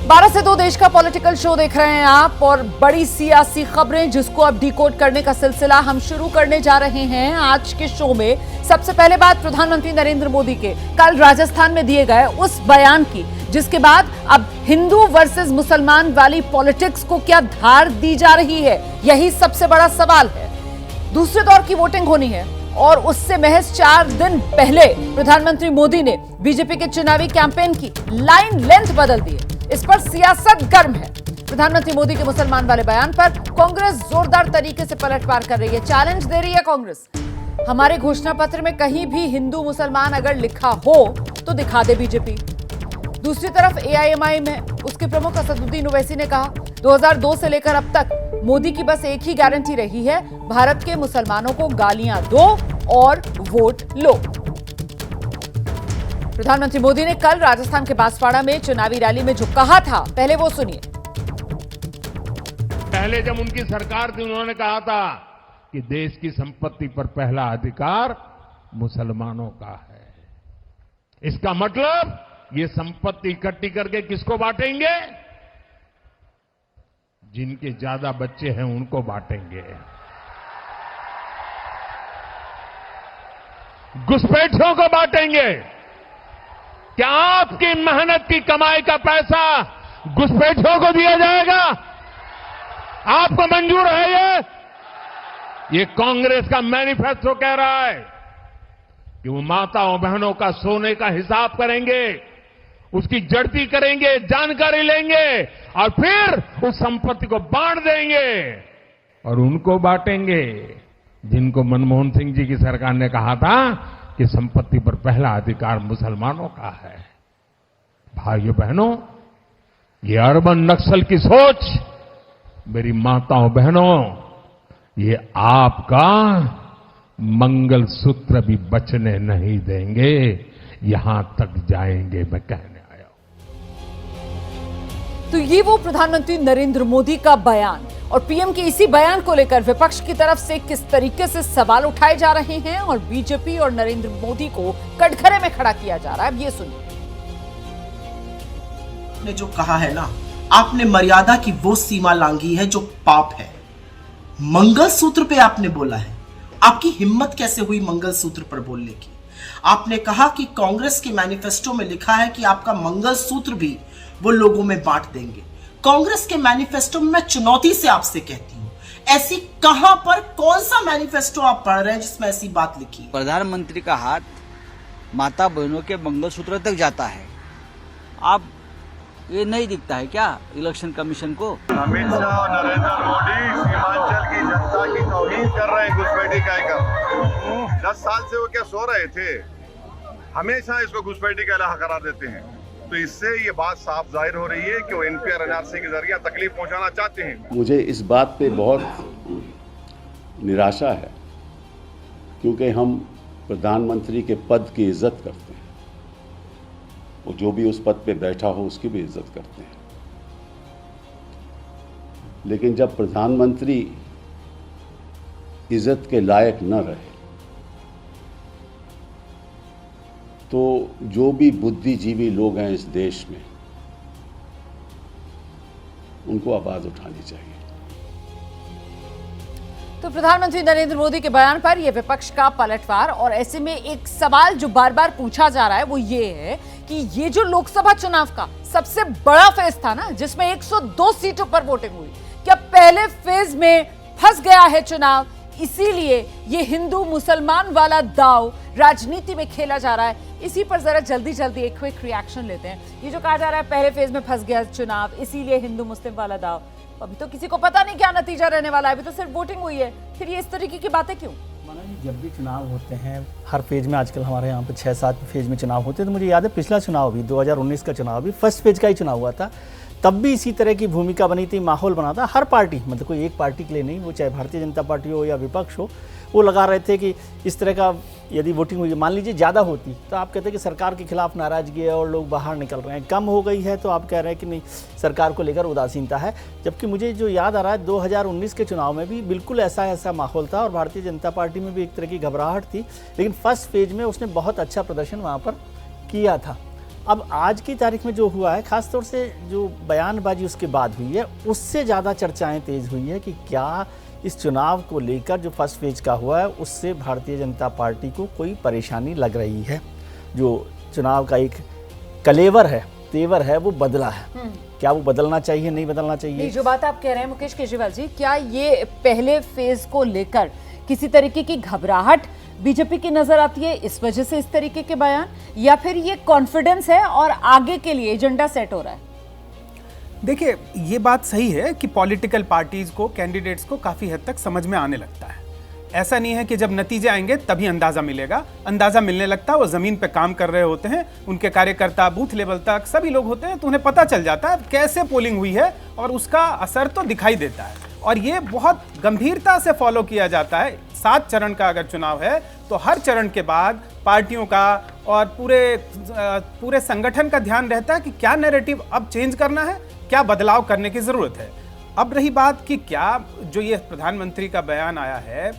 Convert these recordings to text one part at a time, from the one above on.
12 से 2 देश का पॉलिटिकल शो देख रहे हैं आप और बड़ी सियासी खबरें जिसको अब डिकोड करने का सिलसिला हम शुरू करने जा रहे हैं। आज के शो में सबसे पहले बात प्रधानमंत्री नरेंद्र मोदी के कल राजस्थान में दिए गए उस बयान की, जिसके बाद अब हिंदू वर्सेस मुसलमान वाली पॉलिटिक्स को क्या धार दी जा रही है, यही सबसे बड़ा सवाल है। दूसरे दौर की वोटिंग होनी है और उससे महज 4 दिन पहले प्रधानमंत्री मोदी ने बीजेपी के चुनावी कैंपेन की लाइन लेंथ बदल दी है। इस पर सियासत गर्म है। प्रधानमंत्री मोदी के मुसलमान वाले बयान पर कांग्रेस जोरदार तरीके से पलटवार कर रही है, चैलेंज दे रही है कांग्रेस। हमारे घोषणा पत्र में कहीं भी हिंदू मुसलमान अगर लिखा हो तो दिखा दे बीजेपी। दूसरी तरफ एआईएमआई में उसके प्रमुख असदुद्दीन ओवैसी ने कहा 2002 से लेकर अब तक मोदी की बस एक ही गारंटी रही है, भारत के मुसलमानों को गालियां दो और वोट लो। प्रधानमंत्री मोदी ने कल राजस्थान के बांसवाड़ा में चुनावी रैली में जो कहा था, पहले वो सुनिए। पहले जब उनकी सरकार थी उन्होंने कहा था कि देश की संपत्ति पर पहला अधिकार मुसलमानों का है। इसका मतलब ये संपत्ति इकट्ठी करके किसको बांटेंगे? जिनके ज्यादा बच्चे हैं उनको बांटेंगे। घुसपैठियों को बांटेंगे। क्या आपकी मेहनत की कमाई का पैसा घुसपैठियों को दिया जाएगा? आपको मंजूर है? ये कांग्रेस का मैनिफेस्टो कह रहा है कि वो माताओं बहनों का सोने का हिसाब करेंगे, उसकी जड़ती करेंगे, जानकारी लेंगे और फिर उस संपत्ति को बांट देंगे। और उनको बांटेंगे जिनको मनमोहन सिंह जी की सरकार ने कहा था कि संपत्ति पर पहला अधिकार मुसलमानों का है। भाइयों बहनों, ये अर्बन नक्सल की सोच, मेरी माताओं बहनों, ये आपका मंगलसूत्र भी बचने नहीं देंगे, यहां तक जाएंगे, मैं कहने आया हूं। तो ये वो प्रधानमंत्री नरेंद्र मोदी का बयान और पीएम के इसी बयान को लेकर विपक्ष की तरफ से किस तरीके से सवाल उठाए जा रहे हैं और बीजेपी और नरेंद्र मोदी को कटघरे में खड़ा किया जा रहा है, अब ये सुनिए। ने जो कहा है ना, आपने मर्यादा की वो सीमा लांघी है जो पाप है। मंगलसूत्र पे आपने बोला है, आपकी हिम्मत कैसे हुई मंगलसूत्र पर बोलने की? आपने कहा कि कांग्रेस के मैनिफेस्टो में लिखा है कि आपका मंगलसूत्र भी वो लोगों में बांट देंगे। कांग्रेस के मैनिफेस्टो में मैं चुनौती से आपसे कहती हूं, ऐसी कहां पर कौन सा मैनिफेस्टो आप पढ़ रहे हैं जिसमें ऐसी बात लिखी है? प्रधानमंत्री का हाथ माता बहनों के मंगलसूत्र तक जाता है। आप ये नहीं दिखता है क्या इलेक्शन कमीशन को? अमित शाह और नरेंद्र मोदी सीमांचल की जनता की तौहीन कर रहे हैं घुसपैठी कहकर। 10 साल से वो क्या सो रहे थे? हमेशा इसको घुसपैठी का इलाहा करार देते हैं। तो इससे ये बात साफ जाहिर हो रही है कि वो एनपीआर एनआरसी के जरिए तकलीफ पहुंचाना चाहते हैं। मुझे इस बात पे बहुत निराशा है क्योंकि हम प्रधानमंत्री के पद की इज्जत करते हैं, वो जो भी उस पद पे बैठा हो उसकी भी इज्जत करते हैं। लेकिन जब प्रधानमंत्री इज्जत के लायक न रहे तो जो भी बुद्धिजीवी लोग हैं इस देश में उनको आवाज उठानी चाहिए। तो प्रधानमंत्री नरेंद्र मोदी के बयान पर यह विपक्ष का पलटवार और ऐसे में एक सवाल जो बार बार पूछा जा रहा है वो ये है कि ये जो लोकसभा चुनाव का सबसे बड़ा फेज था ना, जिसमें 102 सीटों पर वोटिंग हुई, क्या पहले फेज में फंस गया है चुनाव, इसीलिए ये हिंदू मुसलमान वाला दाव राजनीति में खेला जा रहा है? इसी पर जरा जल्दी एक क्विक रिएक्शन लेते हैं। ये जो कहा जा रहा है पहले फेज में फंस गया चुनाव, इसीलिए हिंदू मुस्लिम वाला दाव, अभी तो किसी को पता नहीं क्या नतीजा रहने वाला है, अभी तो सिर्फ वोटिंग हुई है, फिर ये इस तरीके की बातें क्यों? जब भी चुनाव होते हैं हर फेज में, आजकल हमारे यहाँ पे 6-7 फेज में चुनाव होते हैं, तो मुझे याद है पिछला चुनाव भी 2019 का चुनाव भी फर्स्ट फेज का ही चुनाव हुआ था। तब भी इसी तरह की भूमिका बनी थी, माहौल बना था। हर पार्टी, मतलब कोई एक पार्टी के लिए नहीं, वो चाहे भारतीय जनता पार्टी हो या विपक्ष हो, वो लगा रहे थे कि इस तरह का यदि वोटिंग हुई, मान लीजिए ज़्यादा होती तो आप कहते हैं कि सरकार के खिलाफ नाराजगी है और लोग बाहर निकल रहे हैं, कम हो गई है तो आप कह रहे हैं कि नहीं सरकार को लेकर उदासीनता है। जबकि मुझे जो याद आ रहा है 2019 के चुनाव में भी बिल्कुल ऐसा माहौल था और भारतीय जनता पार्टी में भी एक तरह की घबराहट थी, लेकिन फर्स्ट फेज में उसने बहुत अच्छा प्रदर्शन वहाँ पर किया था। अब आज की तारीख में जो हुआ है, खासतौर से जो बयानबाजी उसके बाद हुई है, उससे ज़्यादा चर्चाएं तेज हुई है कि क्या इस चुनाव को लेकर जो फर्स्ट फेज का हुआ है उससे भारतीय जनता पार्टी को कोई परेशानी लग रही है। जो चुनाव का एक कलेवर है, तेवर है, वो बदला है। क्या वो बदलना चाहिए, नहीं बदलना चाहिए? नहीं, जो बात आप कह रहे हैं मुकेश केजरीवाल जी, क्या ये पहले फेज को लेकर किसी तरीके की घबराहट बीजेपी की नजर आती है, इस वजह से इस तरीके के बयान, या फिर ये कॉन्फिडेंस है और आगे के लिए एजेंडा सेट हो रहा है? देखिए, ये बात सही है कि पॉलिटिकल पार्टीज को, कैंडिडेट्स को काफी हद तक समझ में आने लगता है। ऐसा नहीं है कि जब नतीजे आएंगे तभी अंदाजा मिलेगा। अंदाजा मिलने लगता है, वो जमीन पे काम कर रहे होते हैं, उनके कार्यकर्ता बूथ लेवल तक सभी लोग होते हैं, तो उन्हें पता चल जाता है कैसे पोलिंग हुई है और उसका असर तो दिखाई देता है। और ये बहुत गंभीरता से फॉलो किया जाता है। 7 चरण का अगर चुनाव है तो हर चरण के बाद पार्टियों का और पूरे संगठन का ध्यान रहता है कि क्या नैरेटिव अब चेंज करना है, क्या बदलाव करने की जरूरत है। अब रही बात कि क्या जो ये प्रधानमंत्री का बयान आया है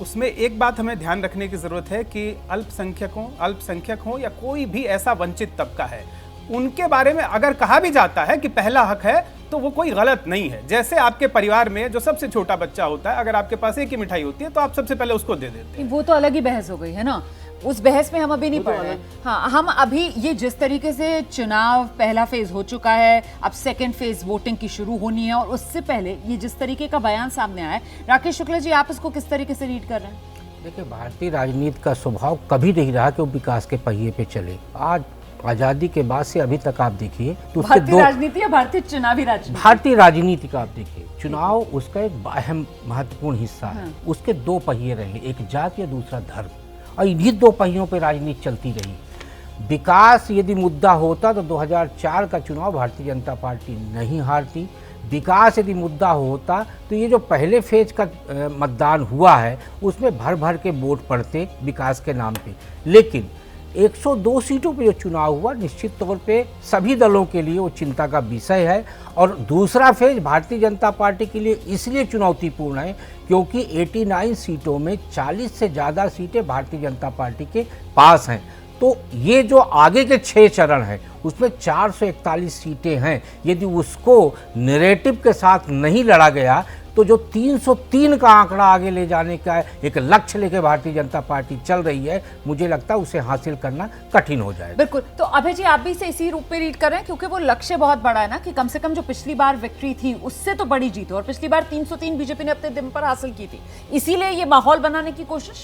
उसमें एक बात हमें ध्यान रखने की जरूरत है कि अल्पसंख्यक हो या कोई भी ऐसा वंचित तबका है, उनके बारे में अगर कहा भी जाता है कि पहला हक है तो वो कोई गलत नहीं है। जैसे आपके परिवार में जो सबसे छोटा बच्चा होता है, अगर आपके पास एक ही मिठाई होती है तो आप सबसे पहले उसको दे देते हैं। वो तो अलग ही बहस हो गई है ना, उस बहस में हम अभी नहीं पढ़ रहे हैं। हाँ, हम अभी ये जिस तरीके से चुनाव पहला फेज हो चुका है, अब सेकंड फेज वोटिंग की शुरू होनी है, और उससे पहले ये जिस तरीके का बयान सामने आया है, राकेश शुक्ला जी आप इसको किस तरीके से रीड कर रहे हैं? देखिए, भारतीय राजनीति का स्वभाव कभी नहीं रहा कि वो विकास के पहिए पे चले। आज आजादी के बाद से अभी तक आप देखिए तो उसके भारतीय राजनीति या भारतीय चुनावी राजनीति? भारतीय राजनीति का आप देखिए, चुनाव उसका एक अहम महत्वपूर्ण हिस्सा है। उसके 2 पहिए रहे, एक जाति या दूसरा धर्म, और इन्हीं 2 पहियों पे राजनीति चलती रही। विकास यदि मुद्दा होता तो 2004 का चुनाव भारतीय जनता पार्टी नहीं हारती। विकास यदि मुद्दा होता तो ये जो पहले फेज का मतदान हुआ है उसमें भर भर के वोट पड़ते विकास के नाम पे। लेकिन 102 सीटों पे जो चुनाव हुआ, निश्चित तौर पे सभी दलों के लिए वो चिंता का विषय है। और दूसरा फेज भारतीय जनता पार्टी के लिए इसलिए चुनौतीपूर्ण है क्योंकि 89 सीटों में 40 से ज़्यादा सीटें भारतीय जनता पार्टी के पास हैं। तो ये जो आगे के 6 चरण हैं उसमें 441 सीटें हैं। यदि उसको नैरेटिव के साथ नहीं लड़ा गया तो जो 303 का आंकड़ा आगे ले जाने का एक लक्ष्य लेकर भारतीय जनता पार्टी चल रही है, मुझे लगता है उसे हासिल करना कठिन हो जाएगा। बिल्कुल। तो अभय जी, आप भी इसे इसी रूप में रीड कर रहे हैं क्योंकि वो लक्ष्य बहुत बड़ा है ना, कि कम से कम जो पिछली बार विक्ट्री थी उससे तो बड़ी जीत, और पिछली बार 303 बीजेपी ने अपने दम पर हासिल की थी, इसीलिए ये माहौल बनाने की कोशिश।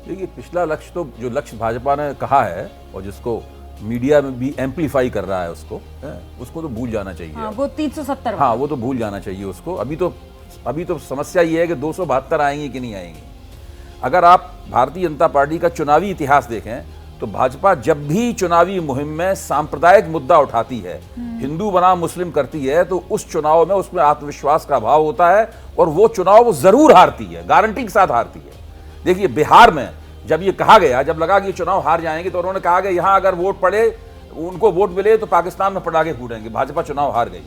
देखिए, पिछला लक्ष्य तो जो लक्ष्य भाजपा ने कहा है और जिसको मीडिया में भी एम्पलीफाई कर रहा है उसको तो भूल जाना चाहिए। हाँ, वो 370। हाँ, वो तो भूल जाना चाहिए उसको। अभी तो समस्या ये है कि 272 आएंगी कि नहीं आएंगी। अगर आप भारतीय जनता पार्टी का चुनावी इतिहास देखें तो भाजपा जब भी चुनावी मुहिम में सांप्रदायिक मुद्दा उठाती है, हिंदू बनाम मुस्लिम करती है, तो उस चुनाव में उसमें आत्मविश्वास का अभाव होता है और वो चुनाव वो जरूर हारती है, गारंटी के साथ हारती है। देखिए, बिहार में जब ये कहा गया, जब लगा कि ये चुनाव हार जाएंगे, तो उन्होंने कहा कि यहां अगर वोट पड़े, उनको वोट मिले तो पाकिस्तान में पटाखे फूटेंगे। भाजपा चुनाव हार गई।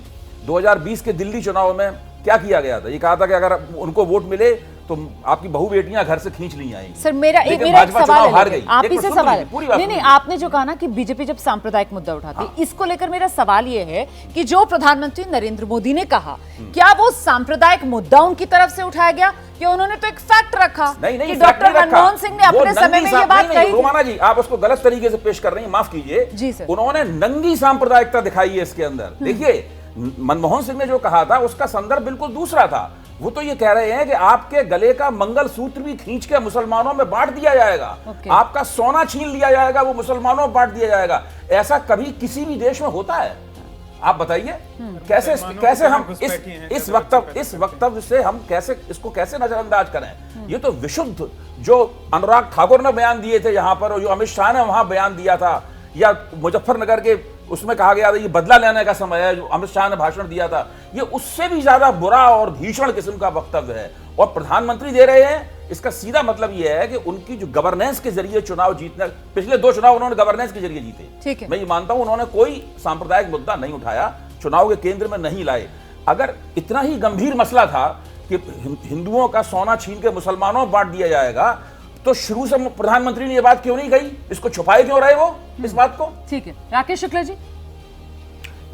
2020 के दिल्ली चुनाव में क्या किया गया था? ये कहा था कि अगर उनको वोट मिले तो आपकी बहू बेटियां घर से खींच ली आएंगी। सर, मेरा एक सवाल है, आप ही से सवाल है। नहीं, आपने जो कहा ना कि बीजेपी जब सांप्रदायिक मुद्दा उठाती है, इसको लेकर मेरा सवाल ये है कि जो प्रधानमंत्री नरेंद्र मोदी ने कहा, क्या वो सांप्रदायिक मुद्दा उनकी तरफ से उठाया गया कि उन्होंने तो एक फैक्ट रखा कि डॉक्टर मनमोहन सिंह ने अपने समय में ये बात कही? रोमाना जी, आप उसको गलत तरीके से पेश कर रही हैं, माफ कीजिए जी सर। उन्होंने नंगी सांप्रदायिकता दिखाई है इसके अंदर। देखिए, मनमोहन सिंह ने जो कहा था उसका संदर्भ बिल्कुल दूसरा था। वो तो ये कह रहे हैं कि आपके गले का मंगलसूत्र भी खींच के मुसलमानों में बांट दिया जाएगा, आपका सोना छीन लिया जाएगा, वो मुसलमानों में बांट दिया जाएगा। ऐसा कभी किसी भी देश में होता है? आप बताइए, कैसे हम इस वक्तव्य से हम इसको कैसे नजरअंदाज करें? ये तो विशुद्ध जो अनुराग ठाकुर ने बयान दिए थे यहाँ पर, और जो अमित शाह ने वहां बयान दिया था, या मुजफ्फरनगर के उसमें कहा गया था ये बदला लेने का समय है, जो अमित शाह ने भाषण दिया था, ये उससे भी ज्यादा बुरा और भीषण किस्म का वक्तव्य है। और प्रधानमंत्री दे रहे हैं, इसका सीधा मतलब ये है कि उनकी जो गवर्नेंस के जरिए चुनाव जीतने, पिछले 2 चुनाव उन्होंने गवर्नेंस के जरिए जीते। ठीक है, मैं ये मानता हूं उन्होंने कोई सांप्रदायिक मुद्दा नहीं उठाया, चुनाव के केंद्र में नहीं लाए। अगर इतना ही गंभीर मसला था कि हिंदुओं का सोना छीन के मुसलमानों में बांट दिया जाएगा, तो शुरू से प्रधानमंत्री ने ये बात क्यों नहीं कही? इसको छुपाए क्यों रहे वो इस बात को? ठीक है, राकेश शुक्ला जी,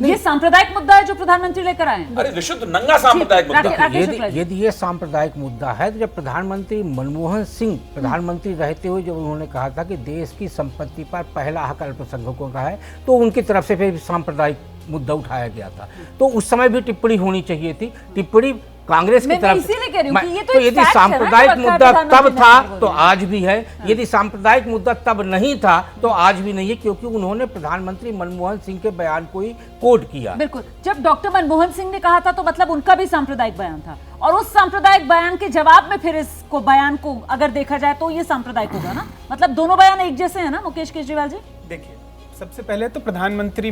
ये सांप्रदायिक मुद्दा है जो प्रधानमंत्री लेकर आए हैं। अरे निश्चित नंगा सांप्रदायिक मुद्दा। यदि ये सांप्रदायिक मुद्दा है तो जब प्रधानमंत्री मनमोहन सिंह प्रधानमंत्री रहते हुए जब उन्होंने कहा था कि देश की संपत्ति पर पहला हक अल्पसंख्यकों का है, तो उनकी तरफ से फिर सांप्रदायिक मुद्दा उठाया गया था। तो उस समय भी टिप्पणी होनी चाहिए थी। टिप्पणी कांग्रेस की तरफ से। तो यदि सांप्रदायिक मुद्दा तब था तो आज भी है, यदि सांप्रदायिक मुद्दा तब नहीं था तो आज भी नहीं है, क्योंकि उन्होंने प्रधानमंत्री मनमोहन सिंह के बयान को ही कोट किया। बिल्कुल, जब डॉक्टर मनमोहन सिंह ने कहा था तो मतलब उनका भी सांप्रदायिक बयान था, और उस सांप्रदायिक बयान के जवाब में फिर इसको बयान को अगर देखा जाए तो ये सांप्रदायिक होगा ना, मतलब दोनों बयान एक जैसे है ना मुकेश केजरीवाल जी? देखिए, सबसे पहले तो प्रधानमंत्री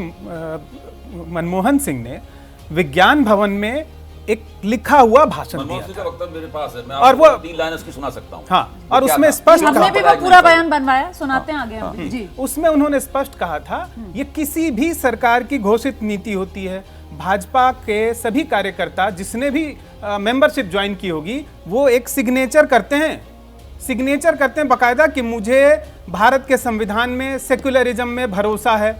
मनमोहन सिंह ने विज्ञान भवन में एक लिखा हुआ भाषण दिया था। मेरे पास है, मैं और वो 3 लाइन उसकी सुना सकता हूं। हाँ, और उसमें स्पष्ट हमने भी वो पूरा बयान बनवाया, सुनाते हैं आगे हम जी। उसमें उन्होंने स्पष्ट कहा था, ये किसी भी सरकार की घोषित नीति होती है। भाजपा के सभी कार्यकर्ता जिसने भी मेंबरशिप ज्वाइन की होगी वो एक सिग्नेचर करते हैं बाकायदा कि मुझे भारत के संविधान में सेक्युलरिज्म में भरोसा है।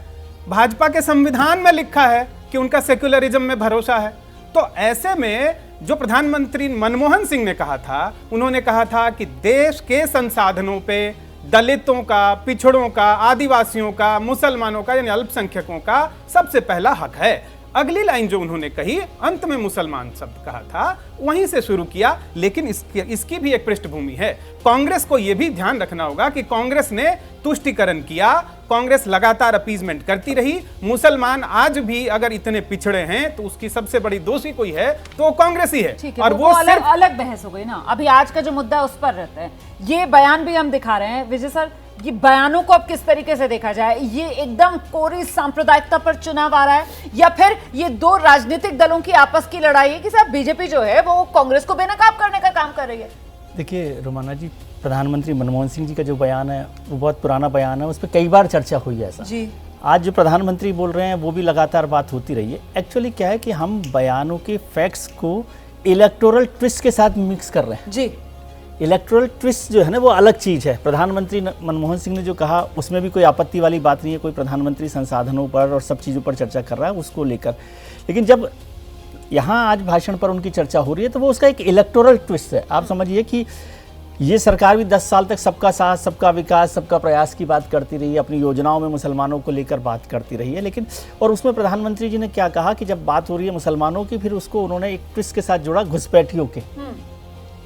भाजपा के संविधान में लिखा है कि उनका सेक्युलरिज्म में भरोसा है। तो ऐसे में जो प्रधानमंत्री मनमोहन सिंह ने कहा था, उन्होंने कहा था कि देश के संसाधनों पे दलितों का, पिछड़ों का, आदिवासियों का, मुसलमानों का यानी अल्पसंख्यकों का सबसे पहला हक है। अगली लाइन जो उन्होंने कही, अंत में मुसलमान शब्द कहा था, वहीं से शुरू किया। लेकिन इसकी भी एक पृष्ठभूमि है। कांग्रेस को यह भी ध्यान रखना होगा कि कांग्रेस ने तुष्टीकरण किया, कांग्रेस लगातार अपीजमेंट करती रही। मुसलमान आज भी अगर इतने पिछड़े हैं तो उसकी सबसे बड़ी दोषी कोई है तो कांग्रेस ही है। और वो अलग बहस हो गई ना। अभी आज का जो मुद्दा उस पर रहता है, ये बयान भी हम दिखा रहे हैं विजय सर। ये बयानों को अब किस तरीके से देखा जाए, ये एकदम कोरी सांप्रदायिकता पर चुनाव आ रहा है, या फिर ये दो राजनीतिक दलों की आपस की लड़ाई है कि साहब बीजेपी जो है वो कांग्रेस को बेनकाब करने का काम कर रही है? देखिए रोमाना जी, प्रधानमंत्री मनमोहन सिंह जी का जो बयान है वो बहुत पुराना बयान है, उस पर कई बार चर्चा हुई है ऐसा जी। आज जो प्रधानमंत्री बोल रहे हैं वो भी लगातार बात होती रही है। एक्चुअली क्या है कि हम बयानों के फैक्ट्स को इलेक्टोरल ट्विस्ट के साथ मिक्स कर रहे हैं जी। इलेक्टोरल ट्विस्ट जो है ना वो अलग चीज़ है। प्रधानमंत्री मनमोहन सिंह ने जो कहा उसमें भी कोई आपत्ति वाली बात नहीं है, कोई प्रधानमंत्री संसाधनों पर और सब चीज़ों पर चर्चा कर रहा है उसको लेकर। लेकिन जब यहाँ आज भाषण पर उनकी चर्चा हो रही है तो वो उसका एक इलेक्टोरल ट्विस्ट है। आप समझिए कि ये सरकार भी 10 साल तक सबका साथ, सबका विकास, सबका प्रयास की बात करती रही है, अपनी योजनाओं में मुसलमानों को लेकर बात करती रही है। लेकिन और उसमें प्रधानमंत्री जी ने क्या कहा कि जब बात हो रही है मुसलमानों की, फिर उसको उन्होंने एक ट्विस्ट के साथ जोड़ा घुसपैठियों के,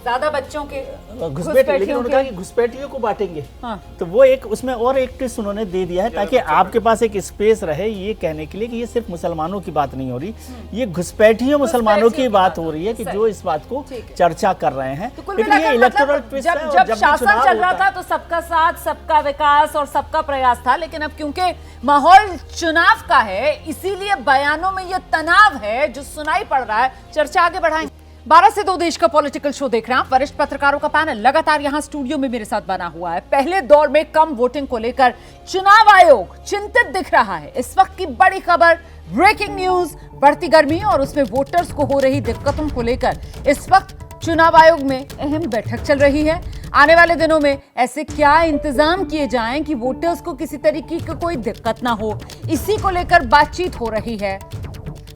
ज्यादा बच्चों के घुसपैठियों, लेकिन उन्होंने कहा कि घुसपैठियों को बांटेंगे। हाँ। तो वो एक उसमें और एक ट्विस्ट उन्होंने दे दिया है ताकि आपके पास एक स्पेस रहे ये कहने के लिए कि ये सिर्फ मुसलमानों की बात नहीं हो रही, ये घुसपैठियों मुसलमानों की बात हो रही है कि जो इस बात को चर्चा कर रहे हैं। लेकिन ये इलेक्टोरल ट्विस्ट है। जब शासन चल रहा था तो सबका साथ, सबका विकास और सबका प्रयास था, लेकिन अब क्योंकि माहौल चुनाव का है इसीलिए बयानों में ये तनाव है जो सुनाई पड़ रहा है। चर्चा आगे बढ़ाएंगे। 12 से 2 देश का पॉलिटिकल शो देख रहे हैं आप। वरिष्ठ पत्रकारों का पैनल लगातार यहां स्टूडियो में मेरे साथ बना हुआ है। पहले दौर में कम वोटिंग को लेकर चुनाव आयोग चिंतित दिख रहा है। इस वक्त की बड़ी खबर, ब्रेकिंग न्यूज, बढ़ती गर्मी और उसमें वोटर्स को हो रही दिक्कतों को लेकर इस वक्त चुनाव आयोग में अहम बैठक चल रही है। आने वाले दिनों में ऐसे क्या इंतजाम किए जाएं कि वोटर्स को किसी तरीके की कोई दिक्कत ना हो, इसी को लेकर बातचीत हो रही है।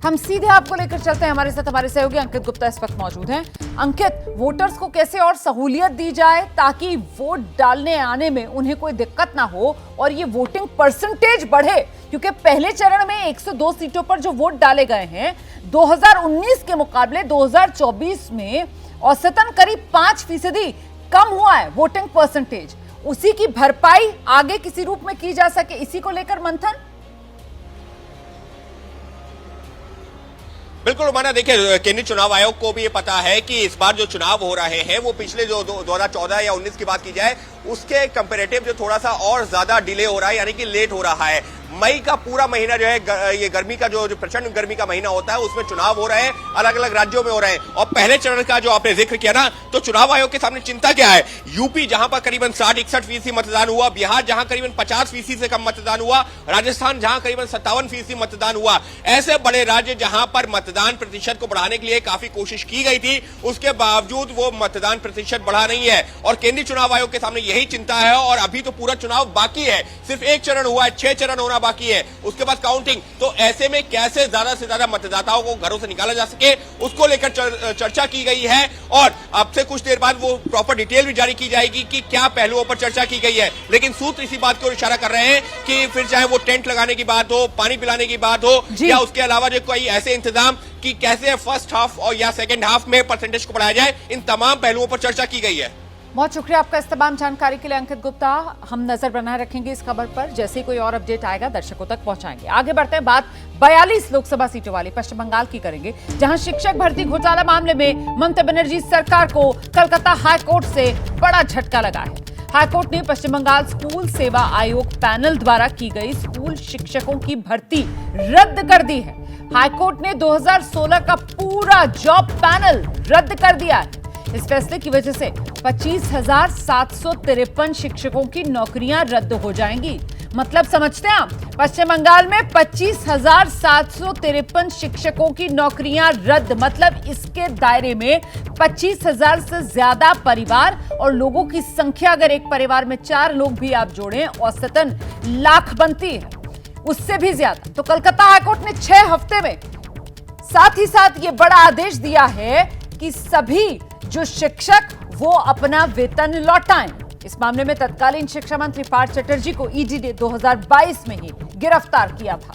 हम सीधे आपको लेकर चलते हैं। हमारे साथ हमारे सहयोगी अंकित गुप्ता इस वक्त मौजूद हैं। अंकित, वोटर्स को कैसे और सहूलियत दी जाए ताकि वोट डालने आने में उन्हें कोई दिक्कत ना हो और ये वोटिंग परसेंटेज बढ़े, क्योंकि पहले चरण में 102 सीटों पर जो वोट डाले गए हैं 2019 के मुकाबले 2024 में औसतन करीब 5% कम हुआ है वोटिंग परसेंटेज। उसी की भरपाई आगे किसी रूप में की जा सके, इसी को लेकर मंथन। बिल्कुल रोमाना, देखिए केंद्रीय चुनाव आयोग को भी ये पता है कि इस बार जो चुनाव हो रहे हैं वो पिछले जो 2014 या 19 की बात की जाए उसके कंपैरेटिव जो थोड़ा सा और ज्यादा डिले हो रहा है, यानी कि लेट हो रहा है। मई का पूरा महीना जो है ये गर्मी का जो प्रचंड गर्मी का महीना होता है उसमें चुनाव हो रहे हैं, अलग अलग राज्यों में हो रहे हैं। और पहले चरण का जो आपने जिक्र किया ना, तो चुनाव आयोग के सामने चिंता क्या है? यूपी जहां पर करीबन 60-61% मतदान हुआ, बिहार जहां करीबन 50% से कम मतदान हुआ, राजस्थान जहां करीबन 57% मतदान हुआ, ऐसे बड़े राज्य जहां पर मतदान प्रतिशत को बढ़ाने के लिए काफी कोशिश की गई थी, उसके बावजूद वो मतदान प्रतिशत बढ़ा नहीं है। और केंद्रीय चुनाव आयोग के सामने यही चिंता है। और अभी तो पूरा चुनाव बाकी है, सिर्फ एक चरण हुआ है, 6 चरण होना बाकी है, उसके बाद काउंटिंग। तो ऐसे में कैसे ज्यादा से ज्यादा मतदाताओं को घरों से निकाला जा सके, उसको लेकर चर्चा की गई है। और अब से कुछ देर बाद वो प्रॉपर डिटेल भी जारी की जाएगी कि क्या पहलुओं पर चर्चा की गई है। लेकिन सूत्र इसी बात की ओर इशारा कर रहे हैं कि फिर चाहे वो टेंट लगाने की बात हो, पानी पिलाने की बात हो, या उसके अलावा जो कोई ऐसे इंतजाम कि कैसे फर्स्ट हाफ और या सेकंड हाफ में परसेंटेज को बढ़ाया जाए, इन तमाम पहलुओं पर चर्चा की गई है। बहुत शुक्रिया आपका इस तमाम जानकारी के लिए अंकित गुप्ता। हम नजर बनाए रखेंगे इस खबर पर, जैसे ही कोई और अपडेट आएगा दर्शकों तक पहुंचाएंगे। आगे बढ़ते हैं, बात 42 लोकसभा सीटों वाली पश्चिम बंगाल की करेंगे, जहां शिक्षक भर्ती घोटाला मामले में ममता बनर्जी सरकार को कलकत्ता हाईकोर्ट से बड़ा झटका लगा है। हाईकोर्ट ने पश्चिम बंगाल स्कूल सेवा आयोग पैनल द्वारा की गई स्कूल शिक्षकों की भर्ती रद्द कर दी है। हाईकोर्ट ने 2016 का पूरा जॉब पैनल रद्द कर दिया है। इस फैसले की वजह से 25,753 शिक्षकों की नौकरियां रद्द हो जाएंगी। मतलब समझते हैं आप, पश्चिम बंगाल में 25,753 शिक्षकों की नौकरियां रद्द, मतलब इसके दायरे में 25,000 से ज्यादा परिवार और लोगों की संख्या, अगर एक परिवार में 4 लोग भी आप जोड़ें, औसतन लाख बनती है, उससे भी ज्यादा। तो कलकत्ता हाईकोर्ट ने 6 हफ्ते में साथ ही साथ ये बड़ा आदेश दिया है कि सभी जो शिक्षक वो अपना वेतन लौटाएं। इस मामले में तत्कालीन शिक्षा मंत्री पार्थ चटर्जी को ईडी ने 2022 में ही गिरफ्तार किया था।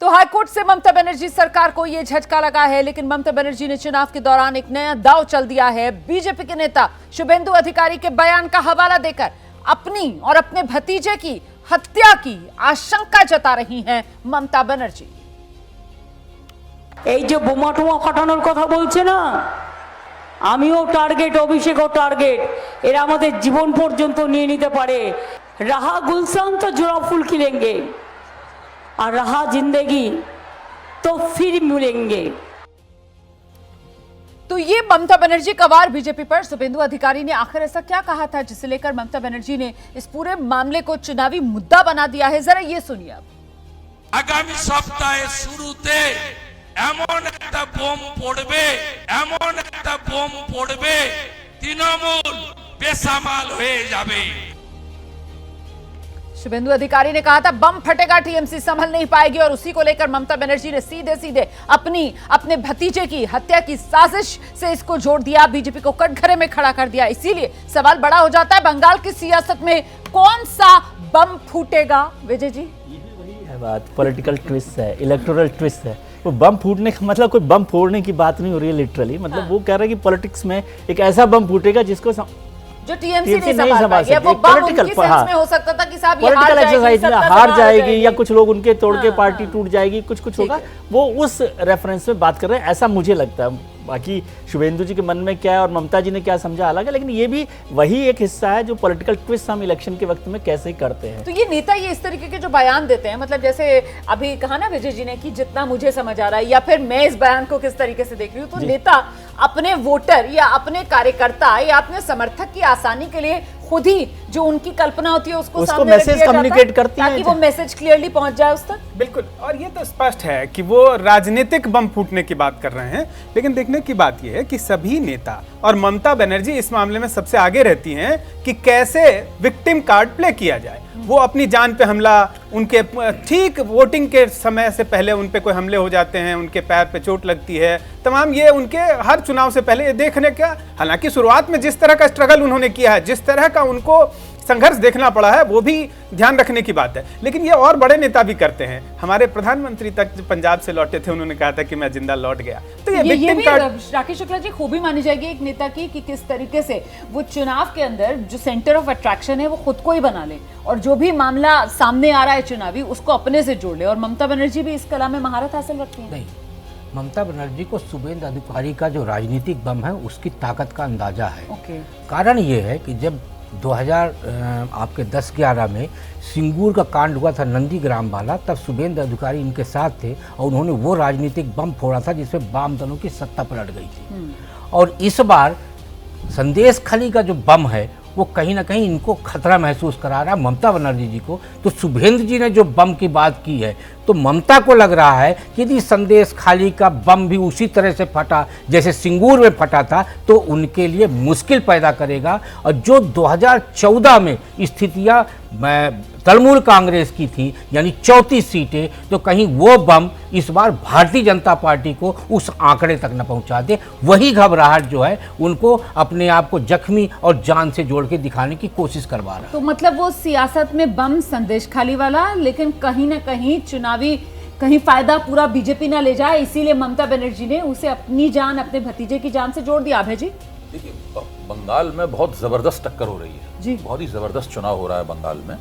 तो हाईकोर्ट से ममता बनर्जी सरकार को यह झटका लगा है, लेकिन ममता बनर्जी ने चुनाव के दौरान एक नया दांव चल दिया है। बीजेपी के नेता शुभेंदु अधिकारी के बयान का हवाला देकर अपनी और अपने भतीजे की हत्या की आशंका जता रही हैं ममता बनर्जी। এই যে বোমা টোমা ফাটানোর কথা বলছে না, আমিও টার্গেট, অভিষেকও টার্গেট, এরা আমাদের জীবন পর্যন্ত নিয়ে নিতে পারে। রাহা গুলশান তো জোড়া ফুল खिलेंगे और रहा जिंदगी तो फिर मिलेंगे। तो ये ममता बनर्जी का वार बीजेपी पर शुभेंदु अधिकारी ने आखिर ऐसा क्या कहा था जिसे लेकर ममता बनर्जी ने इस पूरे मामले को चुनावी मुद्दा बना दिया है, जरा ये सुनिए आप। आगामी सप्ताह शुरूते এমন একটা বোম পড়বে তৃণমূল বেসামাল হয়ে যাবে। शुभेंदु अधिकारी ने कहा था बम फटेगा, टीएमसी संभल नहीं पाएगी, और उसी को लेकर ममता बनर्जी ने सीधे अपने भतीजे की हत्या की साजिश से इसको जोड़ दिया, बीजेपी को कटघरे में खड़ा कर दिया। इसीलिए सवाल बड़ा हो जाता है, बंगाल की सियासत में कौन सा बम फूटेगा? विजय जी, बात पॉलिटिकल ट्विस्ट है, इलेक्टोरल ट्विस्ट है। वो बम फूटने का मतलब कोई बम फोड़ने की बात नहीं हो रही है लिटरली, मतलब वो कह रहे हैं कि पॉलिटिक्स में एक ऐसा बम फूटेगा जिसको जो टीएमसी नहीं संभाल पाएगी। वो बम उनकी सेंस में हो सकता था कि साहब ये पॉलिटिकल एक्सरसाइज में हार जाएगी या कुछ लोग उनके तोड़ के पार्टी टूट जाएगी, कुछ होगा, वो उस रेफरेंस में बात कर रहे हैं, ऐसा मुझे लगता है। बाकी शुभेंदु जी के मन में क्या है और ममता जी ने क्या समझा अलग है, लेकिन ये भी वही एक हिस्सा है जो पॉलिटिकल ट्विस्ट हम इलेक्शन के वक्त में कैसे करते हैं। तो ये नेता ये इस तरीके के जो बयान देते हैं, मतलब जैसे अभी कहा ना विजय जी ने कि जितना मुझे समझ आ रहा है, या फिर मैं इस बयान को किस तरीके से देख रही हूँ, तो नेता अपने वोटर या अपने कार्यकर्ता या अपने समर्थक की आसानी के लिए खुद ही जो उनकी कल्पना होती है उसको सामने मैसेज कम्युनिकेट करती है ताकि वो मैसेज क्लियरली पहुंच जाए उस तक। बिल्कुल, और ये तो स्पष्ट है कि वो राजनीतिक बम फूटने की बात कर रहे हैं। लेकिन देखने की बात यह है कि सभी नेता और ममता बनर्जी इस मामले में सबसे आगे रहती हैं कि कैसे विक्टिम कार्ड प्ले किया जाए। वो अपनी जान पे हमला, उनके ठीक वोटिंग के समय से पहले उन पे कोई हमले हो जाते हैं, उनके पैर पे चोट लगती है, तमाम ये उनके हर चुनाव से पहले ये देखने का, हालांकि शुरुआत में जिस तरह का स्ट्रगल उन्होंने किया है, जिस तरह का उनको संघर्ष देखना पड़ा है, वो भी ध्यान रखने की बात है। लेकिन ये और बड़े नेता भी करते हैं। हमारे प्रधानमंत्री तक पंजाब से लौटे थे, उन्होंने कहा था कि मैं जिंदा लौट गया। तो ये भी राकेश शुक्ला जी खूबी मानी जाएगी एक नेता की कि किस तरीके से वो चुनाव के अंदर जो सेंटर ऑफ अट्रैक्शन है वो खुद को ही बना ले, और जो भी मामला सामने आ रहा है चुनावी उसको अपने से जोड़ ले। और ममता बनर्जी भी इस कला में महारत हासिल रखती है। नहीं, ममता बनर्जी को शुभेंदु अधिकारी का जो राजनीतिक बम है उसकी ताकत का अंदाजा है। कारण ये है कि जब 2010-11 में सिंगूर का कांड हुआ था नंदीग्राम वाला, तब शुभेंदु अधिकारी इनके साथ थे और उन्होंने वो राजनीतिक बम फोड़ा था जिसमें वाम दलों की सत्ता पलट गई थी। और इस बार संदेश खाली का जो बम है वो कहीं ना कहीं इनको खतरा महसूस करा रहा है ममता बनर्जी जी को। तो शुभेंदु जी ने जो बम की बात की है तो ममता को लग रहा है कि यदि संदेश खाली का बम भी उसी तरह से फटा जैसे सिंगूर में फटा था तो उनके लिए मुश्किल पैदा करेगा। और जो 2014 में स्थितियां तृणमूल कांग्रेस की थी यानी 34 सीटें, तो कहीं वो बम इस बार भारतीय जनता पार्टी को उस आंकड़े तक न पहुंचा दे। वही घबराहट जो है उनको अपने आप को जख्मी और जान से जोड़ के दिखाने की कोशिश करवा रहा है। तो मतलब वो सियासत में बम संदेश खाली वाला, लेकिन कहीं ना कहीं चुनावी कहीं फायदा पूरा बीजेपी ना ले जाए, इसीलिए ममता बनर्जी ने उसे अपनी जान अपने भतीजे की जान से जोड़ दिया। अभय जी, देखिए बंगाल में बहुत जबरदस्त टक्कर हो रही है जी, बहुत ही जबरदस्त चुनाव हो रहा है बंगाल में,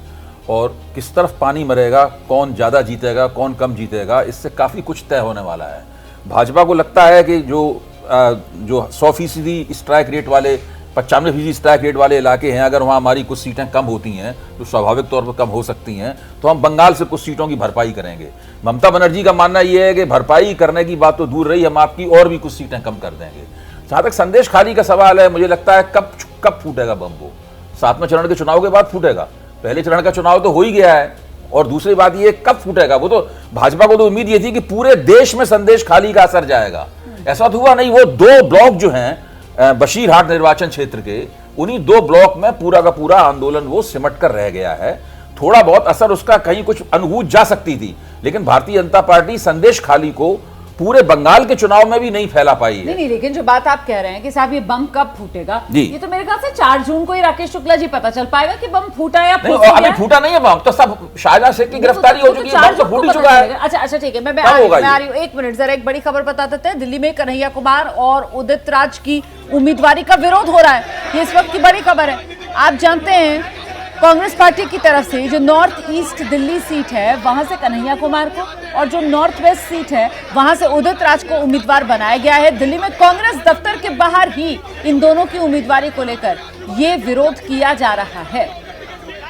और किस तरफ पानी मरेगा, कौन ज्यादा जीतेगा कौन कम जीतेगा, इससे काफी कुछ तय होने वाला है। भाजपा को लगता है कि जो 100% स्ट्राइक रेट वाले 95% स्ट्राइक रेट वाले इलाके हैं, अगर वहाँ हमारी कुछ सीटें कम होती हैं तो स्वाभाविक तौर पर कम हो सकती हैं, तो हम बंगाल से कुछ सीटों की भरपाई करेंगे। ममता बनर्जी का मानना यह है कि भरपाई करने की बात तो दूर रही, हम आपकी और भी कुछ सीटें कम कर देंगे। जहाँ तक संदेश खाली का सवाल है, मुझे लगता है कब फूटेगा बम वो 7वें चरण के चुनाव के बाद फूटेगा। पहले चरण का चुनाव तो हो ही गया है, और दूसरी बात ये कब फूटेगा, वो तो भाजपा को तो उम्मीद ये थी कि पूरे देश में संदेश खाली का असर जाएगा। ऐसा तो हुआ नहीं। वो 2 ब्लॉक जो हैं बशीरहाट निर्वाचन क्षेत्र के, उन्हीं 2 ब्लॉक में पूरा का पूरा आंदोलन वो सिमट कर रह गया है। थोड़ा बहुत असर उसका कहीं कुछ अनुभूत जा सकती थी, लेकिन भारतीय जनता पार्टी संदेश खाली को पूरे बंगाल के चुनाव में भी नहीं फैला पाई है। नहीं, लेकिन जो बात आप कह रहे हैं कि साहब ये बम कब फूटेगा, ये तो मेरे ख्याल से 4 जून को ही राकेश शुक्ला जी पता चल पाएगा कि बम फूटा या नहीं। अभी फूटा नहीं है बम, तो सब शाहजहां शेख की गिरफ्तारी हो चुकी है, बम तो फूट ही चुका है। अच्छा ठीक है, मैं आ रही हूँ, एक मिनट जरा एक बड़ी खबर बता देते हैं। दिल्ली में कन्हैया कुमार और उदित राज की उम्मीदवारी का विरोध हो रहा है, ये इस वक्त की बड़ी खबर है। आप जानते हैं कांग्रेस पार्टी की तरफ से जो नॉर्थ ईस्ट दिल्ली सीट है वहां से कन्हैया कुमार को, और जो नॉर्थ वेस्ट सीट है वहां से उदित राज को उम्मीदवार बनाया गया है। दिल्ली में कांग्रेस दफ्तर के बाहर ही इन दोनों की उम्मीदवारी को लेकर ये विरोध किया जा रहा है।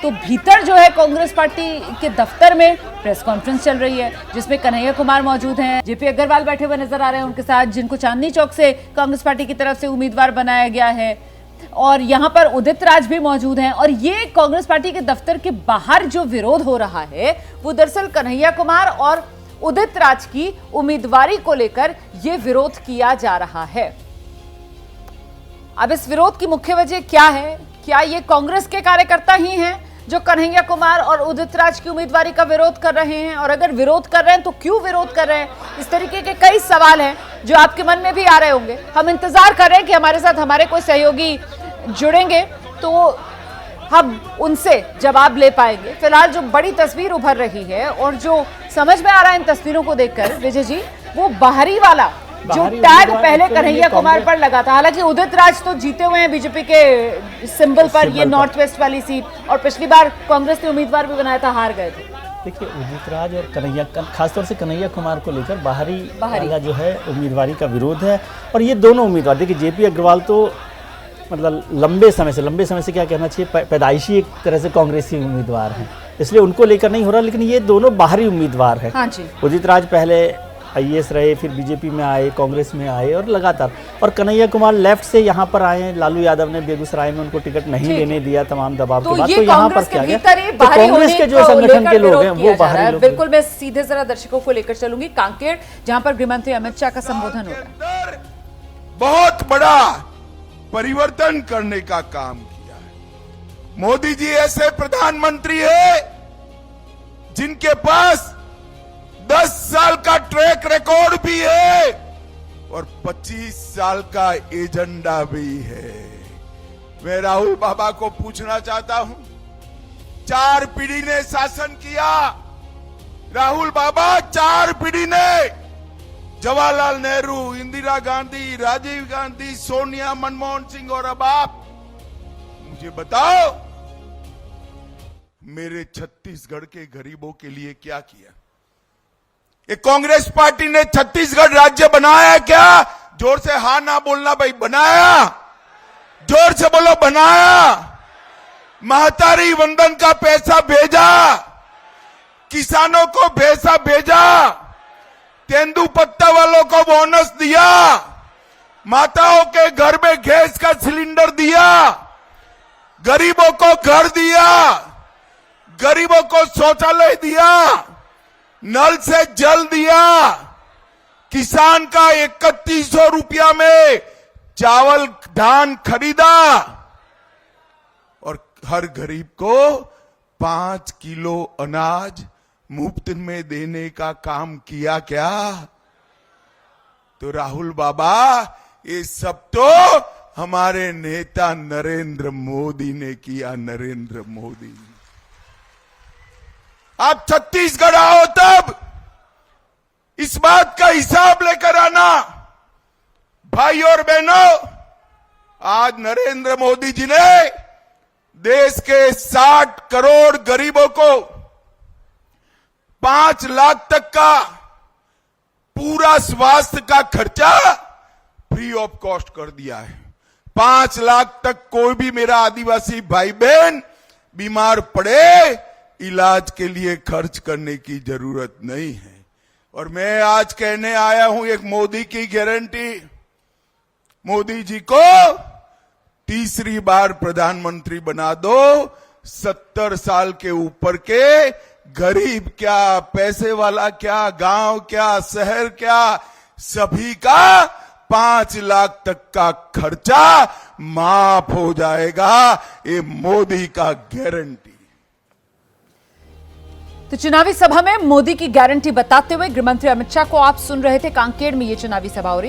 तो भीतर जो है कांग्रेस पार्टी के दफ्तर में प्रेस कॉन्फ्रेंस चल रही है, जिसमें कन्हैया कुमार मौजूद हैं, जेपी अग्रवाल बैठे हुए नजर आ रहे हैं उनके साथ, जिनको चांदनी चौक से कांग्रेस पार्टी की तरफ से उम्मीदवार बनाया गया है, और यहां पर उदित राज भी मौजूद हैं। और ये कांग्रेस पार्टी के दफ्तर के बाहर जो विरोध हो रहा है वो दरअसल कन्हैया कुमार और उदित राज की उम्मीदवारी को लेकर ये विरोध किया जा रहा है। अब इस विरोध की मुख्य वजह क्या है? क्या ये कांग्रेस के कार्यकर्ता ही हैं जो कन्हैया कुमार और उदित राज की उम्मीदवारी का विरोध कर रहे हैं? और अगर विरोध कर रहे हैं तो क्यों विरोध कर रहे हैं? इस तरीके के कई सवाल हैं जो आपके मन में भी आ रहे होंगे। हम इंतजार कर रहे हैं कि हमारे साथ हमारे कोई सहयोगी जुड़ेंगे तो हम उनसे जवाब ले पाएंगे। फिलहाल जो बड़ी तस्वीर उभर रही है और जो समझ में आ रहा है इन तस्वीरों को देखकर विजय जी, वो बाहरी वाला जो टैग पहले कन्हैया कुमार पर लगा था, हालांकि उदित राज तो जीते हुए हैं बीजेपी के सिंबल पर, ये नॉर्थ वेस्ट वाली सीट, और पिछली बार कांग्रेस ने उम्मीदवार भी बनाया था, हार गए थे। देखिए उदित राज और कन्हैया, खासतौर से कन्हैया कुमार को लेकर बाहरी वाला जो है उम्मीदवारी का विरोध है। और ये दोनों उम्मीदवार, देखिए जेपी अग्रवाल तो मतलब लंबे समय से क्या कहना चाहिए, पैदाइशी एक तरह से कांग्रेसी उम्मीदवार हैं, इसलिए उनको लेकर नहीं हो रहा। लेकिन ये दोनों बाहरी उम्मीदवार हैं। हाँ जी। उदित राज पहले आईएएस रहे, फिर बीजेपी में आए, कांग्रेस में आए और लगातार, और कन्हैया कुमार लेफ्ट से यहाँ पर आए। लालू यादव ने बेगूसराय में उनको टिकट नहीं लेने दिया तमाम दबाव के बाद, तो यहाँ पर क्या गया, तो कांग्रेस के जो संगठन के लोग हैं वो बाहरी लोग। बिल्कुल, मैं सीधे जरा दर्शकों को लेकर चलूंगी कांकेर, जहाँ पर गृहमंत्री अमित शाह का संबोधन हो रहा है। बहुत बड़ा परिवर्तन करने का काम किया है। मोदी जी ऐसे प्रधानमंत्री है जिनके पास 10 साल का ट्रैक रिकॉर्ड भी है और 25 साल का एजेंडा भी है। मैं राहुल बाबा को पूछना चाहता हूं, 4 पीढ़ी ने शासन किया। राहुल बाबा 4 पीढ़ी ने, जवाहरलाल नेहरू, इंदिरा गांधी, राजीव गांधी, सोनिया, मनमोहन सिंह, और अब आप मुझे बताओ मेरे छत्तीसगढ़ के गरीबों के लिए क्या किया? ये कांग्रेस पार्टी ने छत्तीसगढ़ राज्य बनाया क्या? जोर से हाँ ना बोलना भाई, बनाया? जोर से बोलो, बनाया। महतारी वंदन का पैसा भेजा, किसानों को पैसा भेजा, तेंदुपत्ता वालों को बोनस दिया, माताओं के घर में गैस का सिलेंडर दिया, गरीबों को घर दिया, गरीबों को शौचालय दिया, नल से जल दिया, किसान का 3100 रुपया में चावल धान खरीदा और हर गरीब को 5 किलो अनाज मुफ्त में देने का काम किया क्या? तो राहुल बाबा, ये सब तो हमारे नेता नरेंद्र मोदी ने किया। नरेंद्र मोदी, आप छत्तीसगढ़ आओ तब इस बात का हिसाब लेकर आना। भाई और बहनों, आज नरेंद्र मोदी जी ने देश के 60 करोड़ गरीबों को 5 लाख तक का पूरा स्वास्थ्य का खर्चा फ्री ऑफ कॉस्ट कर दिया है। 5 लाख तक कोई भी मेरा आदिवासी भाई बहन बीमार पड़े, इलाज के लिए खर्च करने की जरूरत नहीं है। और मैं आज कहने आया हूं एक मोदी की गारंटी। मोदी जी को तीसरी बार प्रधानमंत्री बना दो। 70 साल के ऊपर के गरीब क्या, पैसे वाला क्या, गांव क्या, शहर क्या, सभी का 5 लाख तक का खर्चा माफ हो जाएगा। ये मोदी का गारंटी। तो चुनावी सभा में मोदी की गारंटी बताते हुए गृहमंत्री अमित शाह को आप सुन रहे थे। कांकेर में ये चुनावी सभा हो रही।